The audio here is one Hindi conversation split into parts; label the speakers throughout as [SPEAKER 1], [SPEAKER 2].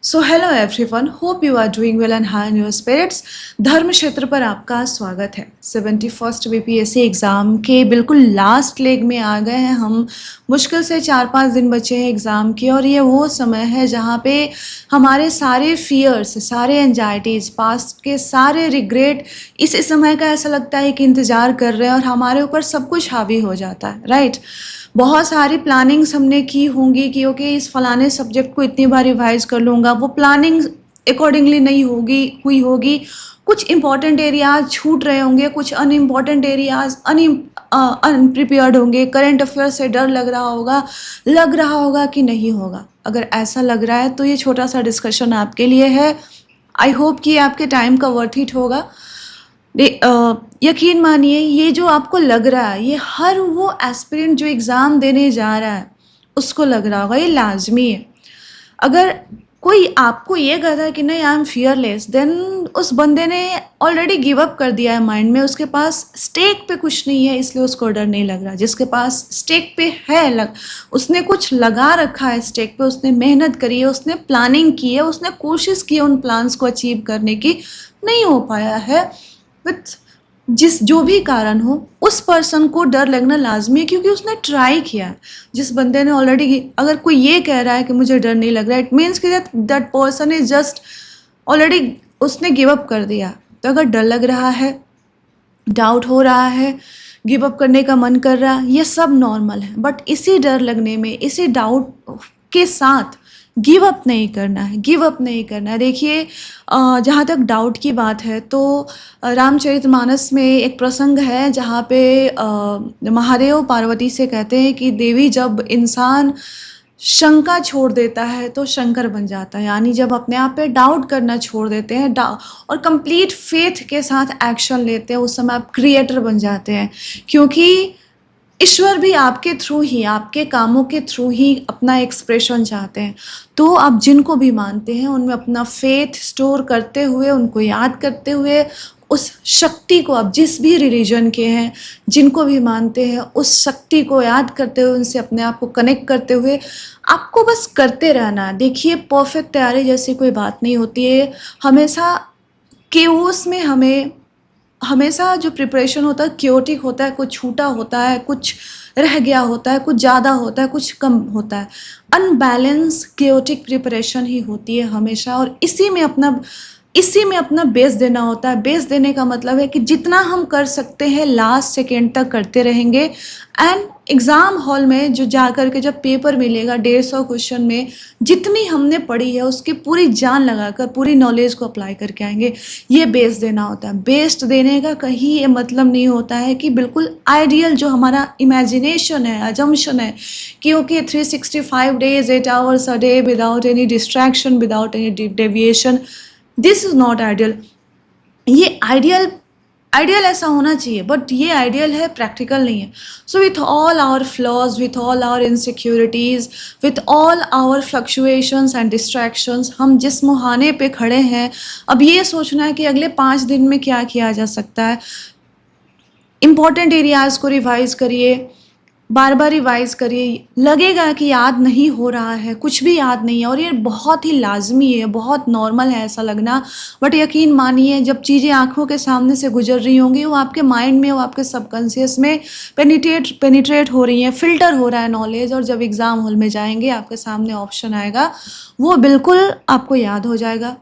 [SPEAKER 1] So hello everyone, hope you are doing well and high in your spirits. धर्म क्षेत्र पर आपका स्वागत है। 71st बीपीएससी एग्ज़ाम के बिल्कुल लास्ट लेग में आ गए हैं हम। मुश्किल से 4-5 दिन बचे हैं एग्ज़ाम के, और ये वो समय है जहाँ पे हमारे सारे फियर्स, सारे एंजाइटीज़, पास्ट के सारे रिग्रेट इसी समय का ऐसा लगता है कि इंतज़ार कर रहे हैं और हमारे ऊपर सब कुछ हावी हो जाता है, राइट। बहुत सारी प्लानिंग्स हमने की होंगी कि ओके इस फलाने सब्जेक्ट को इतनी बार रिवाइज कर लूँगा, वो प्लानिंग अकॉर्डिंगली नहीं हुई होगी। कुछ इंपॉर्टेंट एरियाज छूट रहे होंगे, कुछ अनइम्पॉर्टेंट एरियाज अनप्रिपेयर्ड होंगे, करंट अफेयर से डर लग रहा होगा कि नहीं होगा। अगर ऐसा लग रहा है तो ये छोटा सा डिस्कशन आपके लिए है। आई होप कि आपके टाइम का वर्थ इट होगा। यकीन मानिए, ये जो आपको लग रहा है, ये हर वो एस्पिरेंट जो एग्ज़ाम देने जा रहा है उसको लग रहा होगा, ये लाजमी है। अगर कोई आपको ये कहता है कि नहीं आई एम फियरलेस, देन उस बंदे ने ऑलरेडी गिव अप कर दिया है माइंड में। उसके पास स्टेक पे कुछ नहीं है, इसलिए उसको डर नहीं लग रहा। जिसके पास स्टेक पे है, उसने कुछ लगा रखा है स्टेक पे, उसने मेहनत करी है, उसने प्लानिंग की है, उसने कोशिश की है उन प्लान्स को अचीव करने की, नहीं हो पाया है विथ जो भी कारण हो, उस पर्सन को डर लगना लाजमी है, क्योंकि उसने ट्राई किया है। जिस बंदे ने ऑलरेडी, अगर कोई ये कह रहा है कि मुझे डर नहीं लग रहा है, इट मीन्स कि that person is just already, उसने गिव अप कर दिया। तो अगर डर लग रहा है, डाउट हो रहा है, गिव अप करने का मन कर रहा है, ये सब नॉर्मल है। बट इसी डर लगने में, इसी डाउट के साथ गिव अप नहीं करना है, गिव अप नहीं करना है। देखिए, जहाँ तक डाउट की बात है तो रामचरितमानस में एक प्रसंग है जहाँ पे महादेव पार्वती से कहते हैं कि देवी, जब इंसान शंका छोड़ देता है तो शंकर बन जाता है। यानी जब अपने आप पे डाउट करना छोड़ देते हैं और कंप्लीट फेथ के साथ एक्शन लेते हैं, उस समय आप क्रिएटर बन जाते हैं। क्योंकि ईश्वर भी आपके थ्रू ही, आपके कामों के थ्रू ही अपना एक्सप्रेशन चाहते हैं। तो आप जिनको भी मानते हैं उनमें अपना फेथ स्टोर करते हुए, उनको याद करते हुए, उस शक्ति को, आप जिस भी रिलीजन के हैं, जिनको भी मानते हैं, उस शक्ति को याद करते हुए, उनसे अपने आप को कनेक्ट करते हुए आपको बस करते रहना है। देखिए, परफेक्ट तैयारी जैसी कोई बात नहीं होती है। हमेशा केओस में हमेशा जो प्रिपरेशन होता है क्योटिक होता है, कुछ छूटा होता है, कुछ रह गया होता है, कुछ ज़्यादा होता है, कुछ कम होता है। अनबैलेंस क्योटिक प्रिपरेशन ही होती है हमेशा, और इसी में अपना बेस देना होता है। बेस देने का मतलब है कि जितना हम कर सकते हैं लास्ट सेकेंड तक करते रहेंगे। एंड एग्ज़ाम हॉल में जो जा कर के जब पेपर मिलेगा 150 क्वेश्चन में, जितनी हमने पढ़ी है उसकी पूरी जान लगाकर, पूरी नॉलेज को अप्लाई करके आएंगे। ये बेस देना होता है। बेस्ट देने का कहीं ये मतलब नहीं होता है कि बिल्कुल आइडियल जो हमारा इमेजिनेशन है, अजम्पशन है कि okay 365 days 8 hours a day without any distraction, without any deviation, this is not ideal. ये आइडियल ऐसा होना चाहिए, बट ये आइडियल है, प्रैक्टिकल नहीं है। So with all our flaws, with all our insecurities, with all our fluctuations and distractions, हम जिस मुहाने पे खड़े हैं, अब ये सोचना है कि अगले 5 दिन में क्या किया जा सकता है। इम्पॉर्टेंट एरियाज़ को रिवाइज़ करिए, बार बार रिवाइज़ करिए। लगेगा कि याद नहीं हो रहा है, कुछ भी याद नहीं है, और ये बहुत ही लाजमी है, बहुत नॉर्मल है ऐसा लगना। बट यकीन मानिए, जब चीज़ें आँखों के सामने से गुजर रही होंगी, वो आपके माइंड में, वो आपके सबकॉन्शियस में पेनिट्रेट हो रही हैं, फ़िल्टर हो रहा है नॉलेज, और जब एग्ज़ाम हॉल में जाएंगे आपके सामने ऑप्शन आएगा, वो बिल्कुल आपको याद हो जाएगा।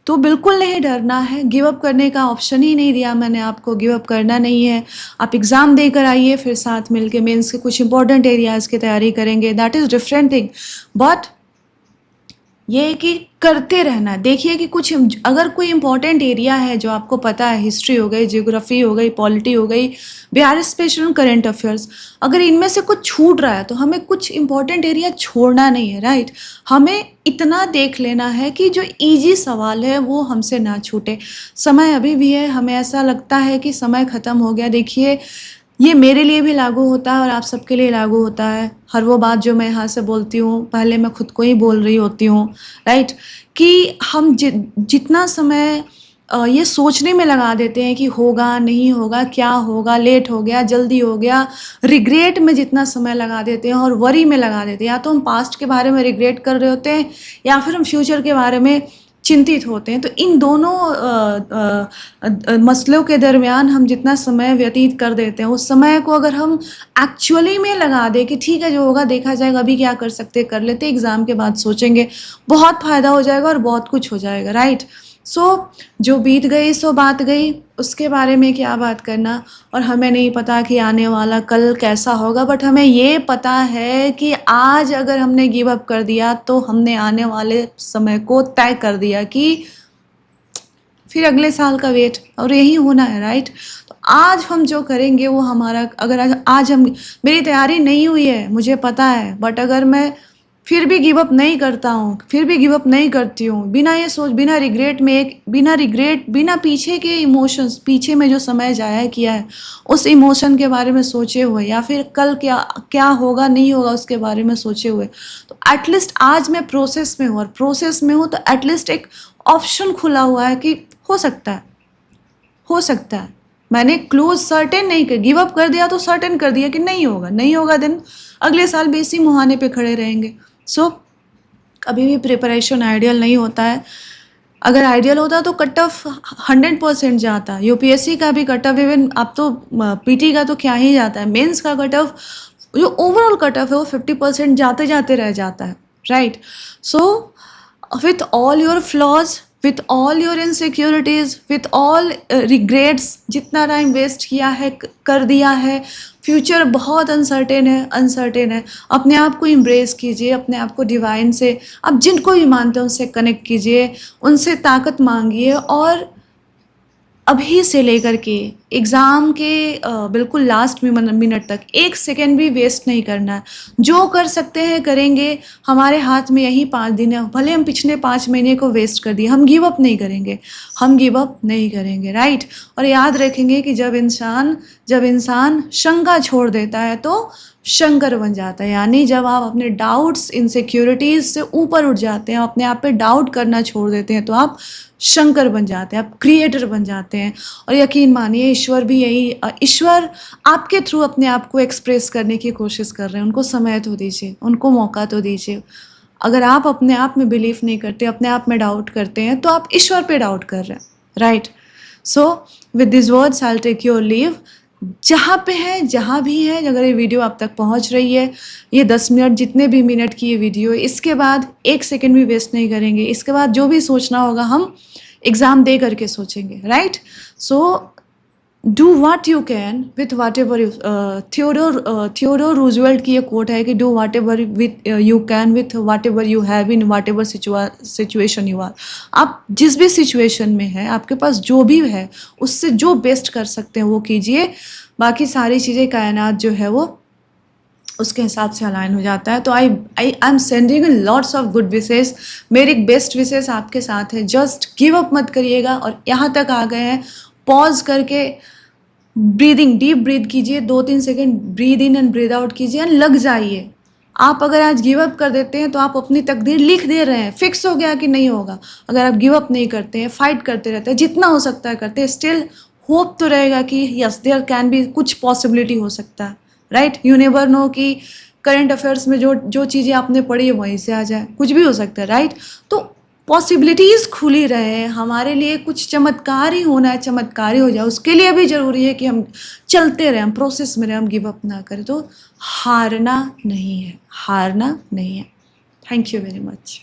[SPEAKER 1] तो बिल्कुल नहीं डरना है। गिव अप करने का ऑप्शन ही नहीं दिया मैंने आपको, गिव अप करना नहीं है। आप एग्ज़ाम देकर आइए, फिर साथ मिलके मेंस के कुछ इंपॉर्टेंट एरियाज़ की तैयारी करेंगे, that is different thing. But ये है कि करते रहना। देखिए कि कुछ, अगर कोई इंपॉर्टेंट एरिया है जो आपको पता है, हिस्ट्री हो गई, ज्योग्राफी हो गई, पॉलिटी हो गई, बिहार स्पेशल करंट अफेयर्स, अगर इनमें से कुछ छूट रहा है तो हमें कुछ इंपॉर्टेंट एरिया छोड़ना नहीं है, राइट। हमें इतना देख लेना है कि जो इजी सवाल है वो हमसे ना छूटे। समय अभी भी है, हमें ऐसा लगता है कि समय ख़त्म हो गया। देखिए, ये मेरे लिए भी लागू होता है और आप सबके लिए लागू होता है। हर वो बात जो मैं यहाँ से बोलती हूँ, पहले मैं खुद को ही बोल रही होती हूँ, राइट। कि हम जितना समय ये सोचने में लगा देते हैं कि होगा नहीं होगा, क्या होगा, लेट हो गया, जल्दी हो गया, रिग्रेट में जितना समय लगा देते हैं और वरी में लगा देते हैं। या तो हम पास्ट के बारे में रिग्रेट कर रहे होते हैं या फिर हम फ्यूचर के बारे में चिंतित होते हैं। तो इन दोनों मसलों के दरमियान हम जितना समय व्यतीत कर देते हैं, उस समय को अगर हम एक्चुअली में लगा दें कि ठीक है जो होगा देखा जाएगा, अभी क्या कर सकते हैं कर लेते, एग्ज़ाम के बाद सोचेंगे, बहुत फ़ायदा हो जाएगा और बहुत कुछ हो जाएगा, राइट। सो जो बीत गई सो बात गई, उसके बारे में क्या बात करना। और हमें नहीं पता कि आने वाला कल कैसा होगा, बट हमें ये पता है कि आज अगर हमने गिव अप कर दिया तो हमने आने वाले समय को तय कर दिया कि फिर अगले साल का वेट, और यही होना है, राइट। तो आज हम जो करेंगे वो हमारा, अगर आज हम, मेरी तैयारी नहीं हुई है मुझे पता है, बट अगर मैं फिर भी गिव अप नहीं करता हूँ, फिर भी गिव अप नहीं करती हूँ, बिना ये सोच, बिना रिग्रेट में, बिना पीछे के इमोशंस, पीछे में जो समय जाया किया है उस इमोशन के बारे में सोचे हुए, या फिर कल क्या क्या होगा नहीं होगा उसके बारे में सोचे हुए, तो एटलीस्ट आज मैं प्रोसेस में हूँ, और प्रोसेस में हूँ तो एटलीस्ट एक ऑप्शन खुला हुआ है कि हो सकता है, हो सकता है। मैंने क्लोज सर्टेन नहीं कर, गिव अप कर दिया तो सर्टेन कर दिया कि नहीं होगा, नहीं होगा, देन अगले साल भी इसी मुहाने पे खड़े रहेंगे। सो कभी भी प्रिपरेशन आइडियल नहीं होता है। अगर आइडियल होता तो कट ऑफ 100% जाता, यूपीएससी का भी कट ऑफ, इवन अब तो पीटी का तो क्या ही जाता है, मेंस का कट ऑफ, जो ओवरऑल कट ऑफ है वो 50% जाते जाते रह जाता है, right. So with all your flaws, with all your insecurities, with all regrets, जितना टाइम वेस्ट किया है कर दिया है, फ्यूचर बहुत अनसर्टेन है, अनसर्टेन है, अपने आप को इम्ब्रेस कीजिए, अपने आप को डिवाइन से, आप जिनको भी मानते हैं उनसे कनेक्ट कीजिए, उनसे ताकत मांगिए, और अभी से लेकर के एग्ज़ाम के बिल्कुल लास्ट मिनट तक एक सेकेंड भी वेस्ट नहीं करना है। जो कर सकते हैं करेंगे, हमारे हाथ में यही 5 दिन है, भले हम पिछले 5 महीने को वेस्ट कर दिए, हम गिव अप नहीं करेंगे, हम गिव अप नहीं करेंगे, राइट। और याद रखेंगे कि जब इंसान शंका छोड़ देता है तो शंकर बन जाता है, यानी जब आप अपने डाउट्स, इनसिक्योरिटीज़ से ऊपर उठ जाते हैं, अपने आप पे डाउट करना छोड़ देते हैं, तो आप शंकर बन जाते हैं, आप क्रिएटर बन जाते हैं। और यकीन मानिए ईश्वर भी यही, ईश्वर आपके थ्रू अपने आप को एक्सप्रेस करने की कोशिश कर रहे हैं, उनको समय तो दीजिए, उनको मौका तो दीजिए। अगर आप अपने आप में बिलीव नहीं करते, अपने आप में डाउट करते हैं, तो आप ईश्वर पे डाउट कर रहे हैं, right. So with this words I will take your leave. जहाँ पे है, जहाँ भी है, अगर ये वीडियो आप तक पहुँच रही है, ये 10 मिनट, जितने भी मिनट की ये वीडियो, इसके बाद 1 सेकेंड भी वेस्ट नहीं करेंगे। इसके बाद जो भी सोचना होगा हम एग्ज़ाम दे करके सोचेंगे, right. So do what you can with whatever you, Theodore Roosevelt की ये कोट है कि do whatever with you can with whatever you have in whatever situation you are. आप जिस भी सिचुएशन में है, आपके पास जो भी है, उससे जो बेस्ट कर सकते हैं वो कीजिए, बाकी सारी चीज़ें, कायनात जो है वो उसके हिसाब से अलाइन हो जाता है। तो I am sending lots of good wishes, मेरी बेस्ट विशेस आपके साथ है। जस्ट गिव अप मत करिएगा, और यहाँ तक आ गए हैं, पॉज करके ब्रीदिंग, डीप ब्रीद कीजिए, 2-3 second breathe in and breathe out कीजिए, एंड लग जाइए। आप अगर आज गिव अप कर देते हैं तो आप अपनी तकदीर लिख दे रहे हैं, फिक्स हो गया कि नहीं होगा। अगर आप गिव अप नहीं करते हैं, फाइट करते रहते हैं, जितना हो सकता है करते हैं, स्टिल होप तो रहेगा कि यस देयर कैन बी, कुछ पॉसिबिलिटी हो सकता है, राइट। यू नेवर नो कि करंट अफेयर्स में जो चीज़ें आपने पढ़ी है वहीं से आ जाए, कुछ भी हो सकता है, राइट। तो पॉसिबिलिटीज़ खुली रहे, हमारे लिए कुछ चमत्कार ही होना है, चमत्कार ही हो जाए, उसके लिए भी ज़रूरी है कि हम चलते रहें, हम प्रोसेस में रहें, हम गिव अप ना करें। तो हारना नहीं है, हारना नहीं है। Thank you very much.